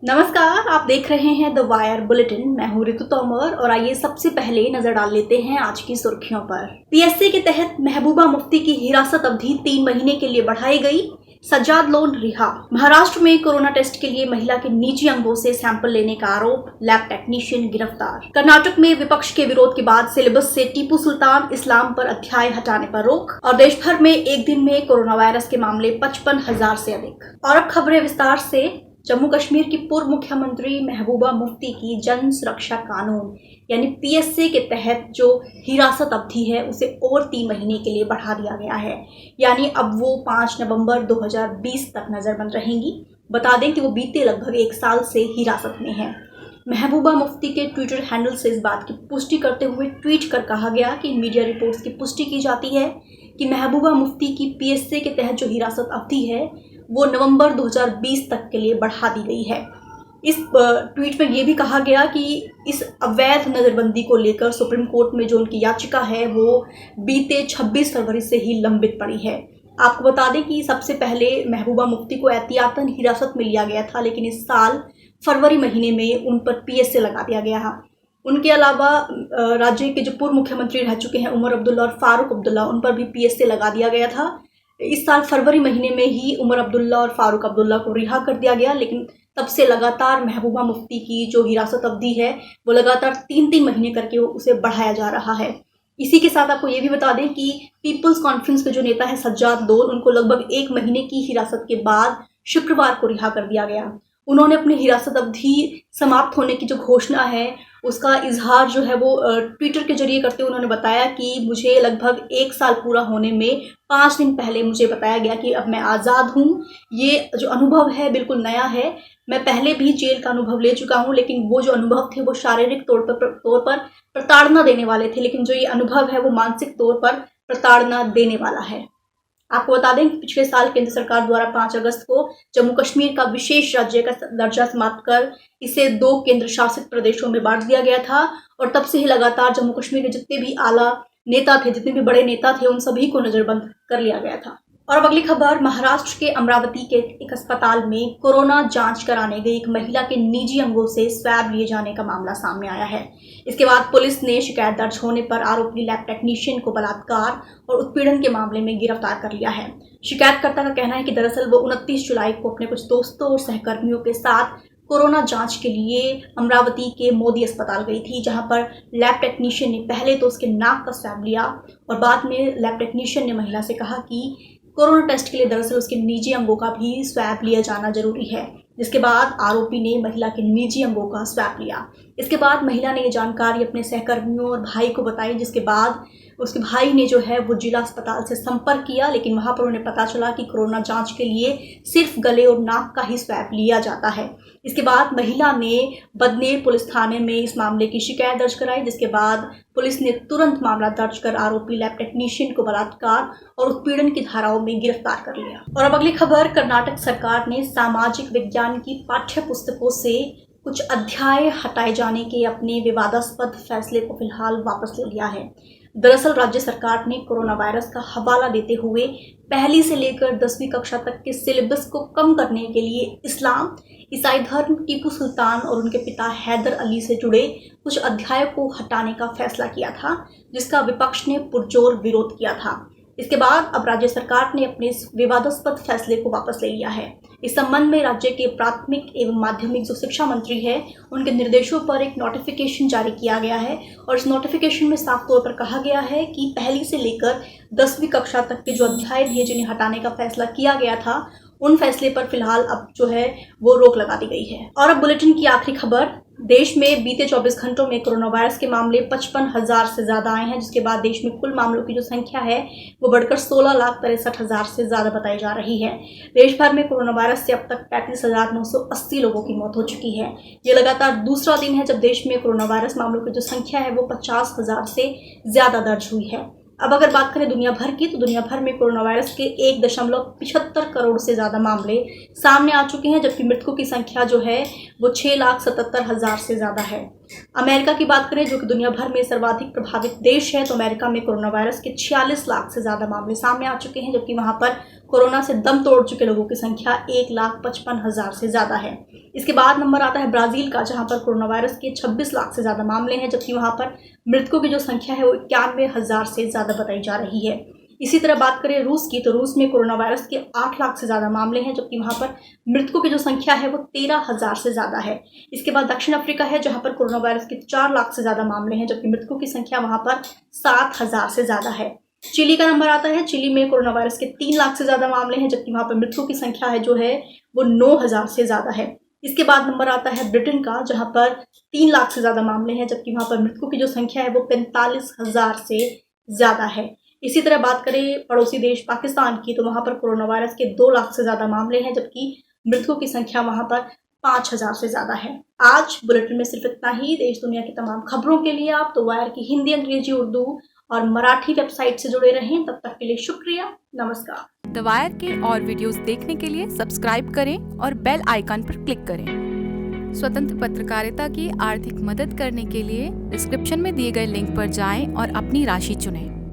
नमस्कार, आप देख रहे हैं द वायर बुलेटिन। मैं हूं ऋतु तोमर और आइए सबसे पहले नजर डाल लेते हैं आज की सुर्खियों पर। पीएससी के तहत महबूबा मुफ्ती की हिरासत अवधि 3 महीने के लिए बढ़ाई गई। सज्जाद लोन रिहा। महाराष्ट्र में कोरोना टेस्ट के लिए महिला के निजी अंगों से सैंपल लेने का आरोप, लैब टेक्नीशियन गिरफ्तार। कर्नाटक में विपक्ष के विरोध के बाद सिलेबस से टीपू सुल्तान इस्लाम पर अध्याय हटाने पर रोक। और देश भर में एक दिन में कोरोना वायरस के मामले 55,000 से अधिक। और अब खबरें विस्तार से। जम्मू कश्मीर की पूर्व मुख्यमंत्री महबूबा मुफ्ती की जन सुरक्षा कानून यानी पीएससी के तहत जो हिरासत अवधि है उसे और 3 महीने के लिए बढ़ा दिया गया है। यानी अब वो 5 नवंबर 2020 तक नजरबंद रहेंगी। बता दें कि वो बीते लगभग 1 साल से हिरासत में है। महबूबा मुफ्ती के ट्विटर हैंडल से इस बात की पुष्टि करते हुए ट्वीट कर कहा गया कि मीडिया रिपोर्ट्स की पुष्टि की जाती है कि महबूबा मुफ्ती की पीएससी के तहत जो हिरासत अवधि है वो नवंबर 2020 तक के लिए बढ़ा दी गई है। इस ट्वीट में ये भी कहा गया कि इस अवैध नज़रबंदी को लेकर सुप्रीम कोर्ट में जो उनकी याचिका है वो बीते 26 फरवरी से ही लंबित पड़ी है। आपको बता दें कि सबसे पहले महबूबा मुफ्ती को एहतियातन हिरासत में लिया गया था, लेकिन इस साल फरवरी महीने में उन पर पीएसए लगा दिया गया है। उनके अलावा राज्य के जो पूर्व मुख्यमंत्री रह चुके हैं उमर अब्दुल्ला और फारूक अब्दुल्ला, उन पर भी पीएसए लगा दिया गया था। इस साल फरवरी महीने में ही उमर अब्दुल्ला और फारूक अब्दुल्ला को रिहा कर दिया गया, लेकिन तब से लगातार महबूबा मुफ्ती की जो हिरासत अवधि है वो लगातार 3-3 महीने करके उसे बढ़ाया जा रहा है। इसी के साथ आपको ये भी बता दें कि पीपल्स कॉन्फ्रेंस के जो नेता है सज्जाद लोन, उनको लगभग 1 महीने की हिरासत के बाद शुक्रवार को रिहा कर दिया गया। उन्होंने अपनी हिरासत अवधि समाप्त होने की जो घोषणा है उसका इजहार जो है वो ट्विटर के जरिए करते हुए उन्होंने बताया कि मुझे लगभग 1 साल पूरा होने में 5 दिन पहले मुझे बताया गया कि अब मैं आज़ाद हूँ। ये जो अनुभव है बिल्कुल नया है। मैं पहले भी जेल का अनुभव ले चुका हूँ, लेकिन वो जो अनुभव थे वो शारीरिक तौर पर प्रताड़ना देने वाले थे, लेकिन जो ये अनुभव है वो मानसिक तौर पर प्रताड़ना देने वाला है। आपको बता दें कि पिछले साल केंद्र सरकार द्वारा 5 अगस्त को जम्मू कश्मीर का विशेष राज्य का दर्जा समाप्त कर इसे 2 केंद्र शासित प्रदेशों में बांट दिया गया था और तब से ही लगातार जम्मू कश्मीर के जितने भी आला नेता थे, जितने भी बड़े नेता थे, उन सभी को नजरबंद कर लिया गया था। और अब अगली खबर, महाराष्ट्र के अमरावती के एक अस्पताल में कोरोना जांच कराने गई एक महिला के निजी अंगों से स्वैब लिए जाने का मामला सामने आया है। इसके बाद पुलिस ने शिकायत दर्ज होने पर आरोपी लैब टेक्नीशियन को बलात्कार और उत्पीड़न के मामले में गिरफ्तार कर लिया है। शिकायतकर्ता का कहना है कि दरअसल वो 29 जुलाई को अपने कुछ दोस्तों और सहकर्मियों के साथ कोरोना जांच के लिए अमरावती के मोदी अस्पताल गई थी, जहां पर लैब टेक्नीशियन ने पहले तो उसके नाक का स्वैब लिया और बाद में लैब टेक्नीशियन ने महिला से कहा कि कोरोना टेस्ट के लिए दरअसल उसके निजी अंगों का भी स्वैब लिया जाना जरूरी है, जिसके बाद आरोपी ने महिला के निजी अंगों का स्वैब लिया। इसके बाद महिला ने ये जानकारी अपने सहकर्मियों और भाई को बताई, जिसके बाद उसके भाई ने जो है वो जिला अस्पताल से संपर्क किया, लेकिन वहां पर उन्हें पता चला कि कोरोना जांच के लिए सिर्फ गले और नाक का ही स्वैब लिया जाता है। इसके बाद महिला ने बदनेर पुलिस थाने में इस मामले की शिकायत दर्ज कराई, जिसके बाद पुलिस ने तुरंत मामला दर्ज कर आरोपी लैब टेक्नीशियन को बलात्कार और उत्पीड़न की धाराओं में गिरफ्तार कर लिया। और अब अगली खबर, कर्नाटक सरकार ने सामाजिक विज्ञान की पाठ्य पुस्तकों से कुछ अध्याय हटाए जाने के अपने विवादास्पद फैसले को फिलहाल वापस ले लिया है। दरअसल राज्य सरकार ने कोरोना वायरस का हवाला देते हुए पहली से लेकर 10वीं कक्षा तक के सिलेबस को कम करने के लिए इस्लाम, ईसाई धर्म, टीपू सुल्तान और उनके पिता हैदर अली से जुड़े कुछ अध्यायों को हटाने का फैसला किया था, जिसका विपक्ष ने पुरजोर विरोध किया था। इसके बाद अब राज्य सरकार ने अपने इस विवादास्पद फैसले को वापस ले लिया है। इस संबंध में राज्य के प्राथमिक एवं माध्यमिक जो शिक्षा मंत्री है उनके निर्देशों पर एक नोटिफिकेशन जारी किया गया है और इस नोटिफिकेशन में साफ तौर पर कहा गया है कि पहली से लेकर 10वीं कक्षा तक के जो अध्याय थे जिन्हें हटाने का फैसला किया गया था, उन फैसले पर फिलहाल अब जो है वो रोक लगा दी गई है। और अब बुलेटिन की आखिरी खबर, देश में बीते 24 घंटों में कोरोना वायरस के मामले 55,000 से ज्यादा आए हैं, जिसके बाद देश में कुल मामलों की जो संख्या है वो बढ़कर 16,63,000 से ज्यादा बताई जा रही है। देश भर में कोरोना वायरस से अब तक 35,980 लोगों की मौत हो चुकी है। ये लगातार दूसरा दिन है जब देश में कोरोना वायरस मामलों की जो संख्या है वो 50,000 से ज्यादा दर्ज हुई है। अब अगर बात करें दुनिया भर की, तो दुनिया भर में कोरोना वायरस के 1.75 करोड़ से ज़्यादा मामले सामने आ चुके हैं, जबकि मृतकों की संख्या जो है वो 6,77,000 से ज़्यादा है। अमेरिका की बात करें, जो कि दुनिया भर में सर्वाधिक प्रभावित देश है, तो अमेरिका में कोरोना वायरस के 46 लाख से ज़्यादा मामले सामने आ चुके हैं, जबकि वहाँ पर कोरोना से दम तोड़ चुके लोगों की संख्या 1,55,000 से ज़्यादा है। इसके बाद नंबर आता है ब्राज़ील का, जहां पर कोरोना वायरस के 26 लाख से ज़्यादा मामले हैं, जबकि वहां पर मृतकों की जो संख्या है वो 91,000 से ज़्यादा बताई जा रही है। इसी तरह बात करें रूस की, तो रूस में कोरोना वायरस के 8 लाख से ज़्यादा मामले हैं, जबकि वहाँ पर मृतकों की जो संख्या है वो 13,000 से ज़्यादा है। इसके बाद दक्षिण अफ्रीका है, जहाँ पर कोरोना वायरस के 4 लाख से ज़्यादा मामले हैं, जबकि मृतकों की संख्या वहाँ पर 7,000 से ज़्यादा है। चिली का नंबर आता है, चिली में कोरोना वायरस के 3 लाख से ज़्यादा मामले हैं, जबकि वहाँ पर मृतकों की संख्या है जो है वो 9,000 से ज़्यादा है। इसके बाद नंबर आता है ब्रिटेन का, जहाँ पर 3 लाख से ज़्यादा मामले हैं, जबकि वहाँ पर मृतकों की जो संख्या है वो 45,000 से ज़्यादा है। इसी तरह बात करें पड़ोसी देश पाकिस्तान की, तो वहाँ पर कोरोना वायरस के 2 लाख से ज़्यादा मामले हैं, जबकि मृतकों की संख्या वहाँ पर 5,000 से ज़्यादा है। आज बुलेटिन में सिर्फ इतना ही। देश दुनिया की तमाम खबरों के लिए आप द वायर की हिंदी, अंग्रेजी, उर्दू और मराठी वेबसाइट से जुड़े रहें। तब तक के लिए शुक्रिया, नमस्कार। द वायर के और वीडियोस देखने के लिए सब्सक्राइब करें और बेल आइकन पर क्लिक करें। स्वतंत्र पत्रकारिता की आर्थिक मदद करने के लिए डिस्क्रिप्शन में दिए गए लिंक पर जाएं और अपनी राशि चुनें।